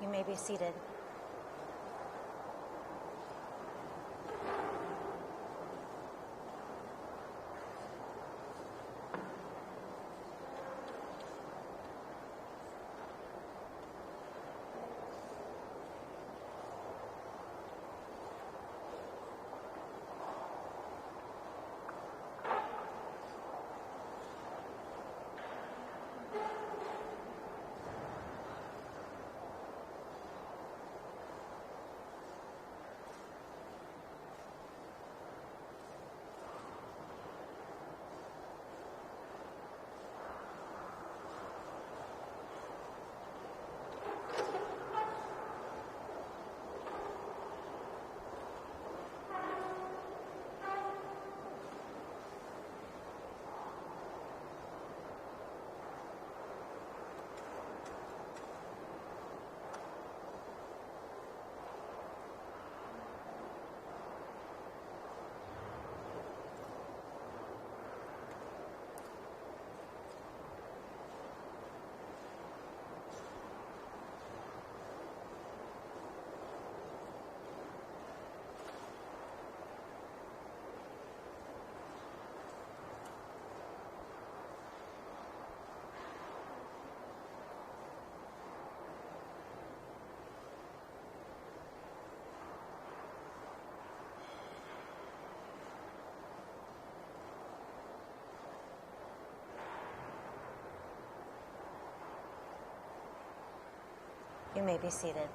You may be seated. You may be seated.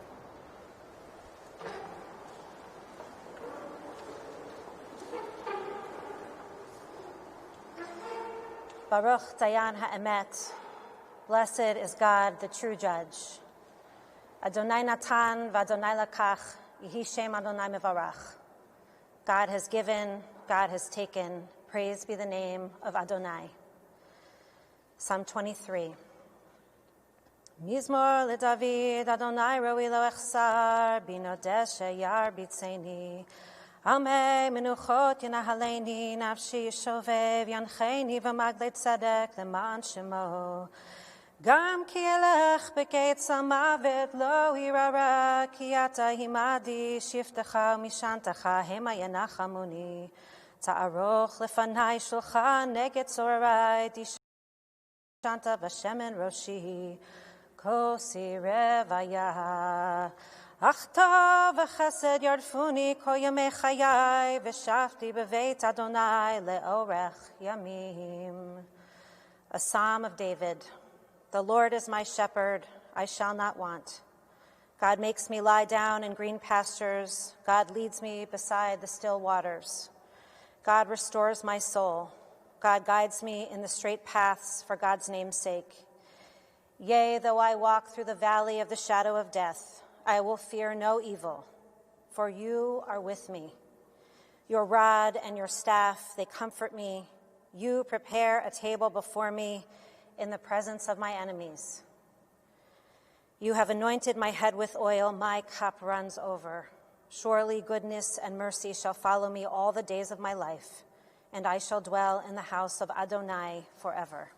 Baruch Dayan Ha'emet. Blessed is God, the true judge. Adonai Natan v'Adonai Lakach, Yehi Shem Adonai Mevarach. God has given, God has taken. Praise be the name of Adonai. Psalm 23. Mizmor leDavid, Adonai roi lo echsar, binodeh sheyar bitzeni. Amei menuchot yenahaleni, nafshi shovev yancheni v'maglei tzedek leman shemo. Gam ki elech beketz hamavet lo hirara, ki ata himadi shiftecha mishantecha hema yenachamuni. Ta'aroch lefanai shulchan neged tzorai, dishanta v'shemen roshi. Kosi revaya, achta v'chesed yardfuni kol yamei chayai, v'shafti beveit Adonai le'orech yamim. A Psalm of David. The Lord is my shepherd, I shall not want. God makes me lie down in green pastures. God leads me beside the still waters. God restores my soul. God guides me in the straight paths for God's name's sake. Yea, though I walk through the valley of the shadow of death, I will fear no evil, for you are with me. Your rod and your staff, they comfort me. You prepare a table before me in the presence of my enemies. You have anointed my head with oil, my cup runs over. Surely goodness and mercy shall follow me all the days of my life, and I shall dwell in the house of Adonai forever.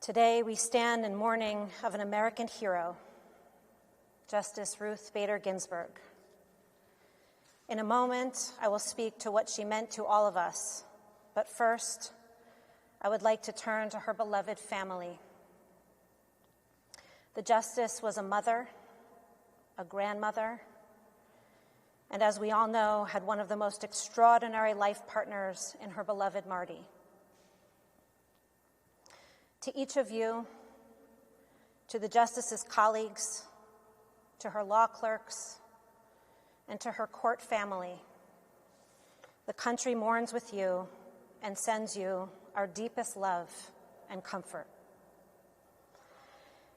Today we stand in mourning of an American hero, Justice Ruth Bader Ginsburg. In a moment, I will speak to what she meant to all of us, but first, I would like to turn to her beloved family. The Justice was a mother, a grandmother, and as we all know, had one of the most extraordinary life partners in her beloved Marty. To each of you, to the Justice's colleagues, to her law clerks, and to her court family, the country mourns with you and sends you our deepest love and comfort.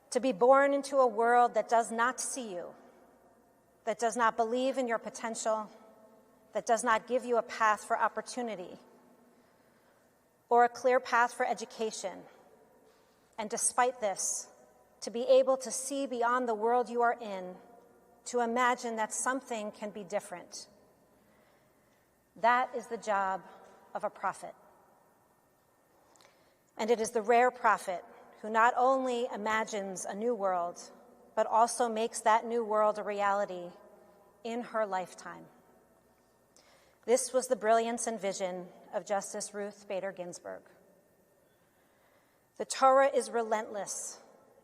To be born into a world that does not see you, that does not believe in your potential, that does not give you a path for opportunity or a clear path for education, and despite this, to be able to see beyond the world you are in, to imagine that something can be different. That is the job of a prophet. And it is the rare prophet who not only imagines a new world, but also makes that new world a reality in her lifetime. This was the brilliance and vision of Justice Ruth Bader Ginsburg. The Torah is relentless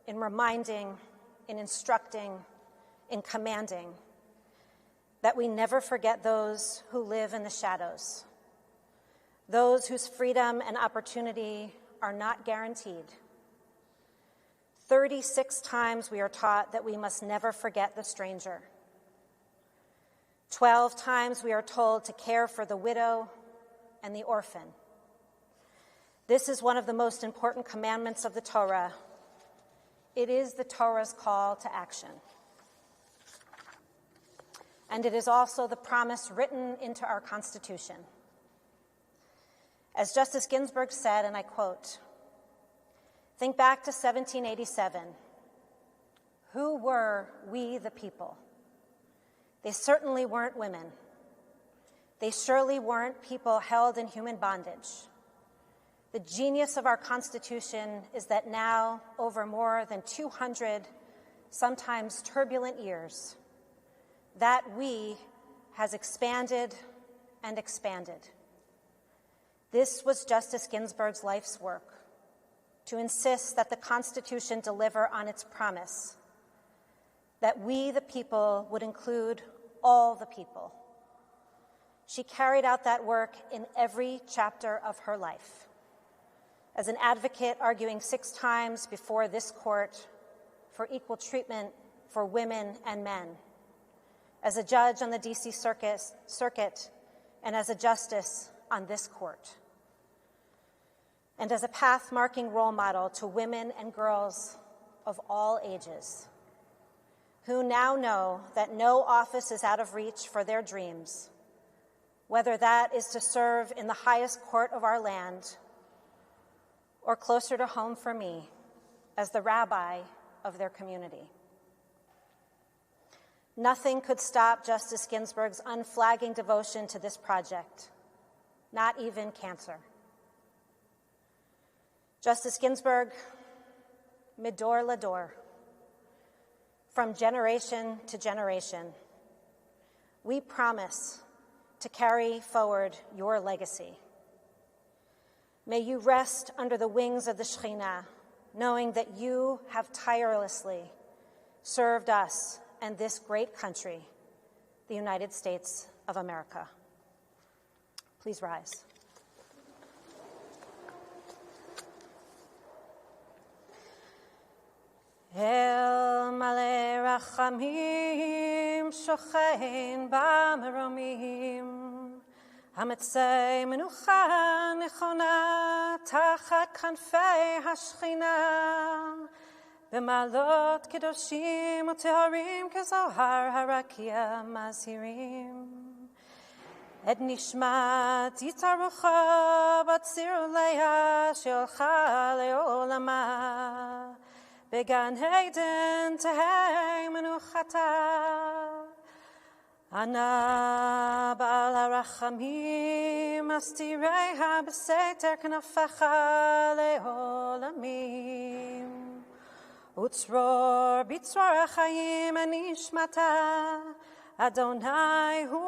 in reminding, in instructing, in commanding that we never forget those who live in the shadows, those whose freedom and opportunity are not guaranteed. 36 times we are taught that we must never forget the stranger. 12 times we are told to care for the widow and the orphan. This is one of the most important commandments of the Torah. It is the Torah's call to action. And it is also the promise written into our Constitution. As Justice Ginsburg said, and I quote, "Think back to 1787. Who were we the people? They certainly weren't women. They surely weren't people held in human bondage. The genius of our Constitution is that now, over more than 200, sometimes turbulent years, that we has expanded and expanded." This was Justice Ginsburg's life's work, to insist that the Constitution deliver on its promise, that we, the people, would include all the people. She carried out that work in every chapter of her life. As an advocate arguing 6 times before this court for equal treatment for women and men, as a judge on the D.C. Circuit, and as a justice on this court, and as a path-marking role model to women and girls of all ages, who now know that no office is out of reach for their dreams, whether that is to serve in the highest court of our land or closer to home for me as the rabbi of their community. Nothing could stop Justice Ginsburg's unflagging devotion to this project, not even cancer. Justice Ginsburg, midor lador, from generation to generation, we promise to carry forward your legacy. May you rest under the wings of the Shekhinah, knowing that you have tirelessly served us and this great country, the United States of America. Please rise. El male rachamim shochein b'maromim hametzei menucha nechona tachat kanfei hashchina b'malot kedoshim u'teharim kezohar harakia mazhirim et nishmat yitarucha batzir leia shelcha leolama Began Hayden to Hay Menuchata Ana Bala Rachamim Astireha Beseter Knafecha Leholamim Utzror Bitzror Achayim Anishmata Adonai Hu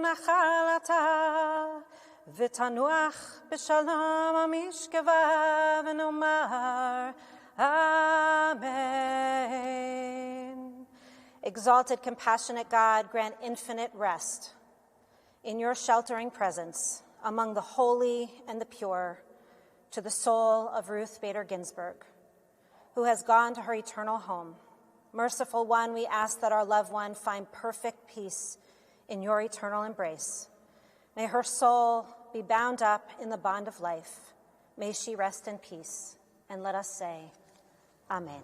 Nachalata V'tanuach B'shalom Amishkeva V'nomar Amen. Exalted, compassionate God, grant infinite rest in your sheltering presence among the holy and the pure to the soul of Ruth Bader Ginsburg, who has gone to her eternal home. Merciful One, we ask that our loved one find perfect peace in your eternal embrace. May her soul be bound up in the bond of life. May she rest in peace. And let us say, Amen.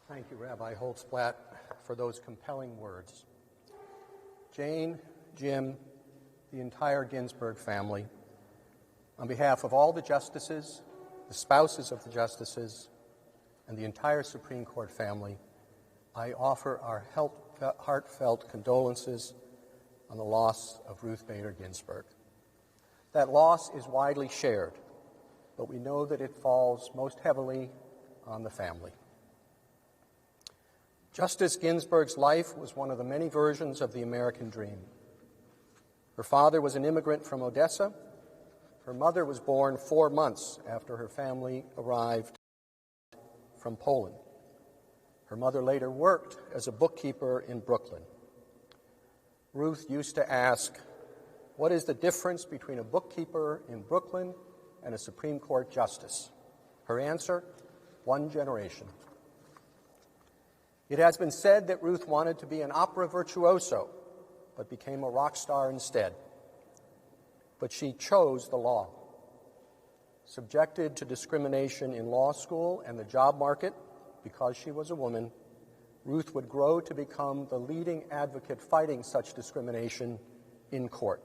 Thank you, Rabbi Holtzblatt, for those compelling words. Jane, Jim, the entire Ginsburg family, on behalf of all the justices the spouses of the justices, and the entire Supreme Court family, I offer our heartfelt condolences on the loss of Ruth Bader Ginsburg. That loss is widely shared, but we know that it falls most heavily on the family. Justice Ginsburg's life was one of the many versions of the American dream. Her father was an immigrant from Odessa. Her mother was born 4 months after her family arrived from Poland. Her mother later worked as a bookkeeper in Brooklyn. Ruth used to ask, "What is the difference between a bookkeeper in Brooklyn and a Supreme Court justice?" Her answer, 1 generation. It has been said that Ruth wanted to be an opera virtuoso, but became a rock star instead. But she chose the law. Subjected to discrimination in law school and the job market because she was a woman, Ruth would grow to become the leading advocate fighting such discrimination in court.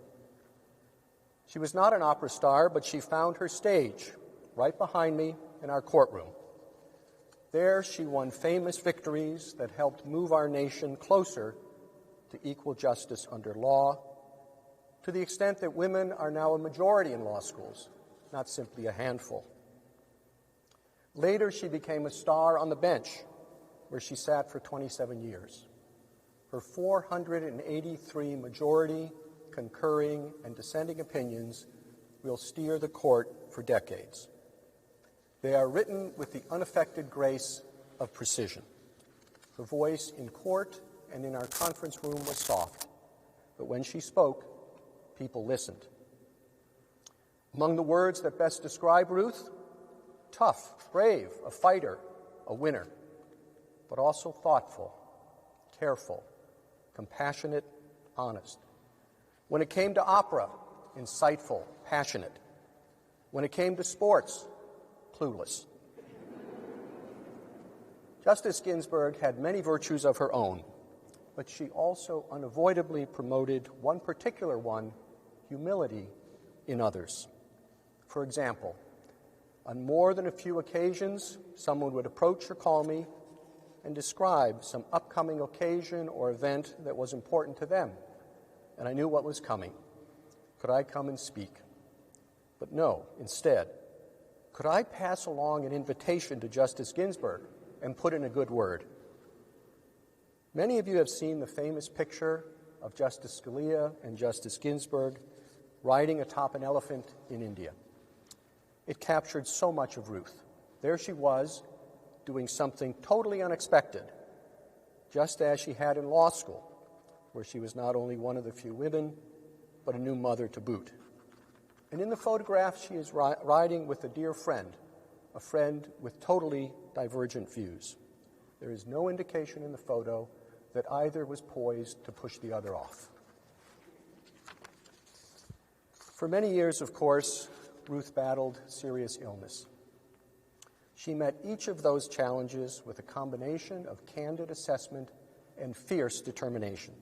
She was not an opera star, but she found her stage right behind me in our courtroom. There she won famous victories that helped move our nation closer to equal justice under law, to the extent that women are now a majority in law schools, not simply a handful. Later, she became a star on the bench, where she sat for 27 years. Her 483 majority, concurring, and dissenting opinions will steer the court for decades. They are written with the unaffected grace of precision. Her voice in court and in our conference room was soft, but when she spoke, people listened. Among the words that best describe Ruth, tough, brave, a fighter, a winner, but also thoughtful, careful, compassionate, honest. When it came to opera, insightful, passionate. When it came to sports, clueless. Justice Ginsburg had many virtues of her own, but she also unavoidably promoted one particular one, humility, in others. For example, on more than a few occasions, someone would approach or call me and describe some upcoming occasion or event that was important to them, and I knew what was coming. Could I come and speak? But no, instead, could I pass along an invitation to Justice Ginsburg and put in a good word? Many of you have seen the famous picture of Justice Scalia and Justice Ginsburg riding atop an elephant in India. It captured so much of Ruth. There she was, doing something totally unexpected, just as she had in law school, where she was not only one of the few women, but a new mother to boot. And in the photograph, she is riding with a dear friend, a friend with totally divergent views. There is no indication in the photo that either was poised to push the other off. For many years, of course, Ruth battled serious illness. She met each of those challenges with a combination of candid assessment and fierce determination.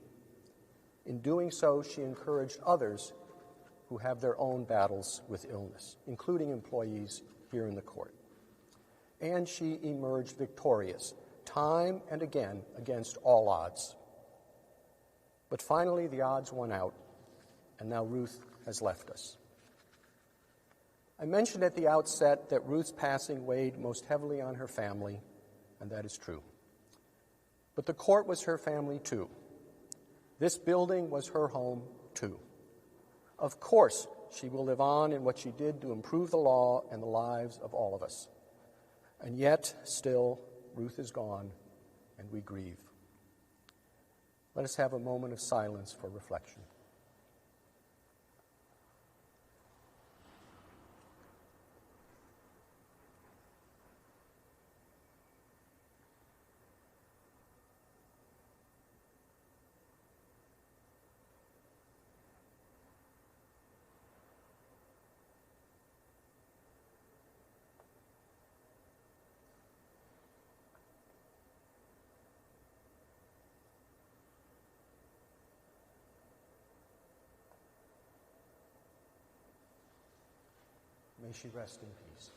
In doing so, she encouraged others who have their own battles with illness, including employees here in the court. And she emerged victorious, time and again, against all odds. But finally, the odds won out, and now Ruth has left us. I mentioned at the outset that Ruth's passing weighed most heavily on her family, and that is true. But the court was her family, too. This building was her home, too. Of course, she will live on in what she did to improve the law and the lives of all of us. And yet, still, Ruth is gone, and we grieve. Let us have a moment of silence for reflection. May she rest in peace.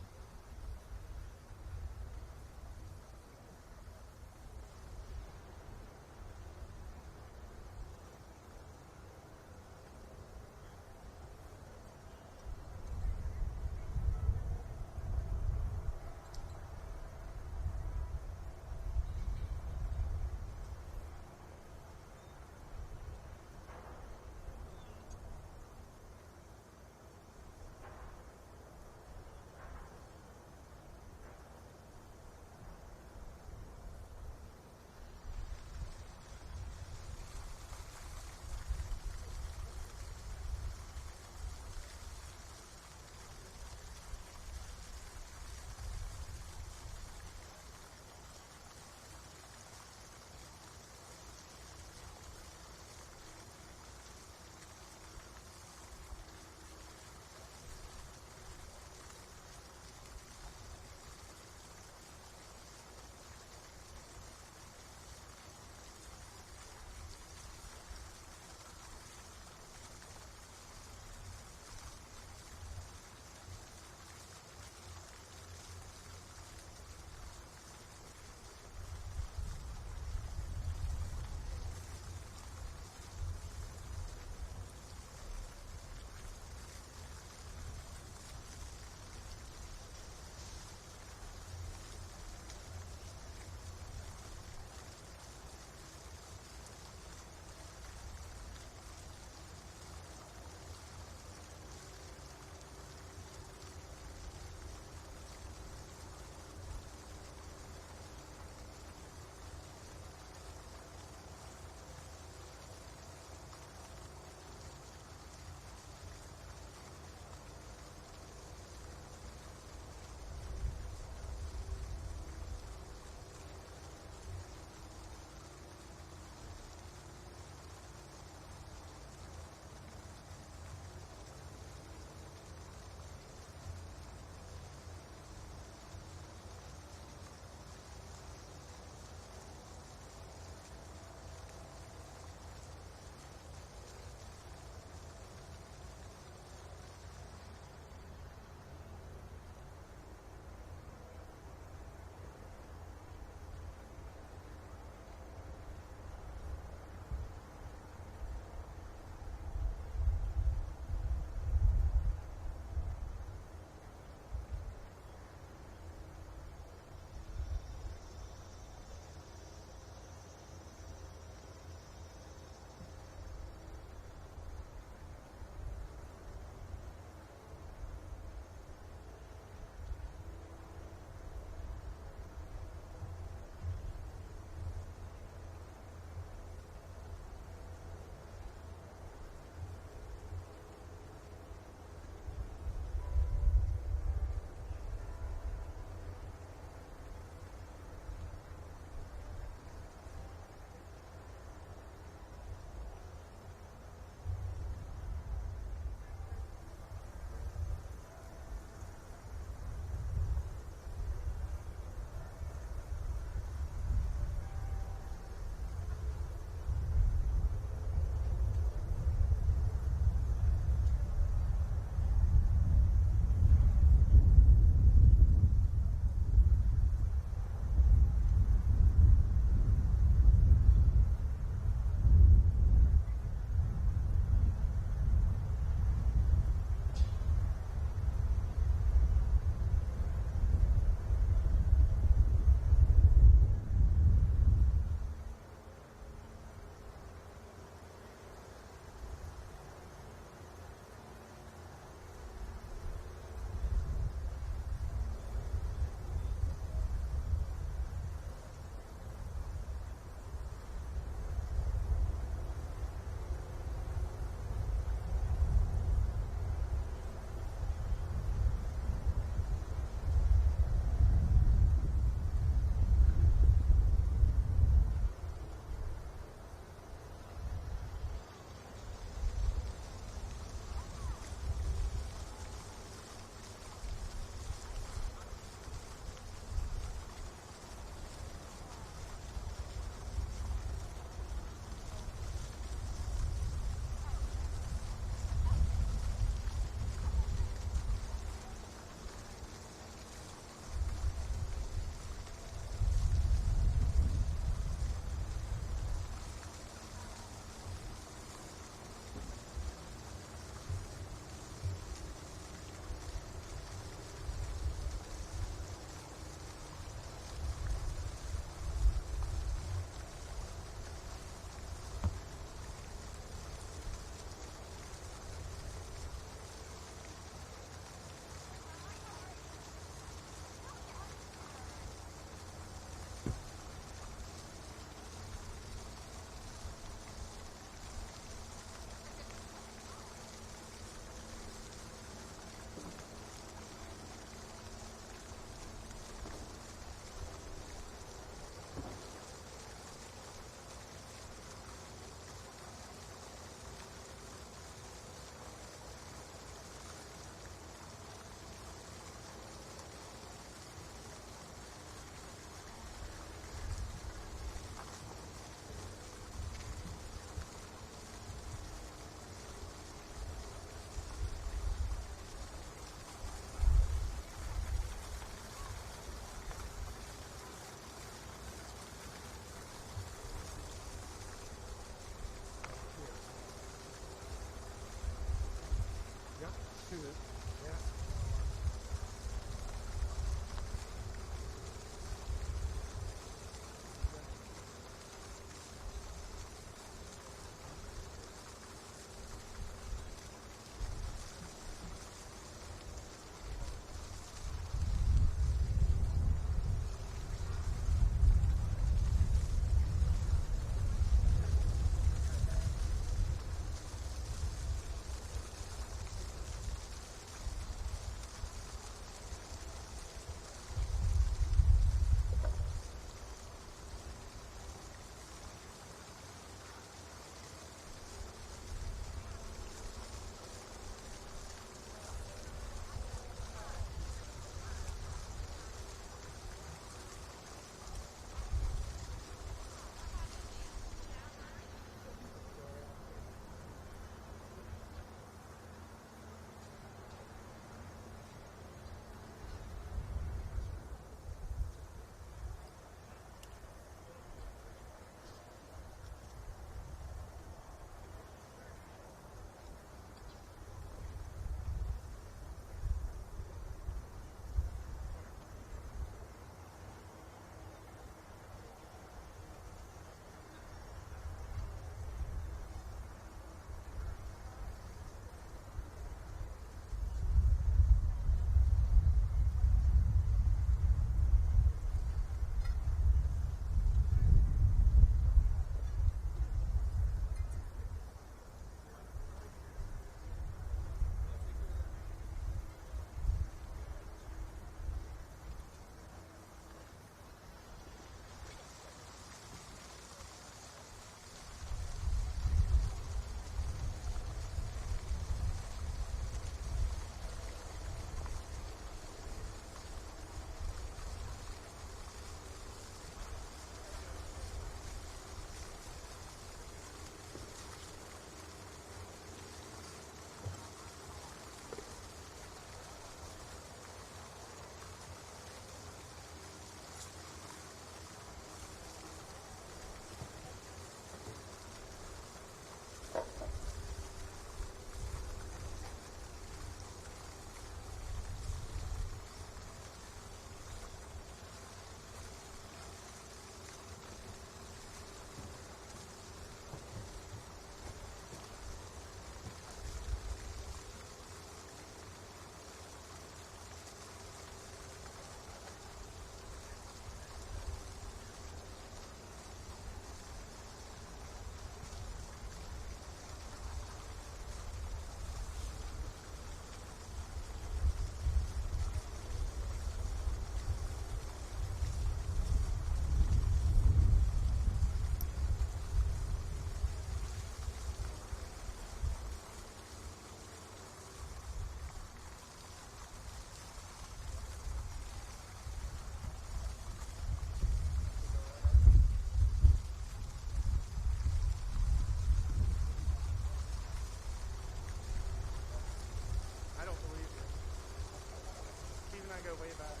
I go way back.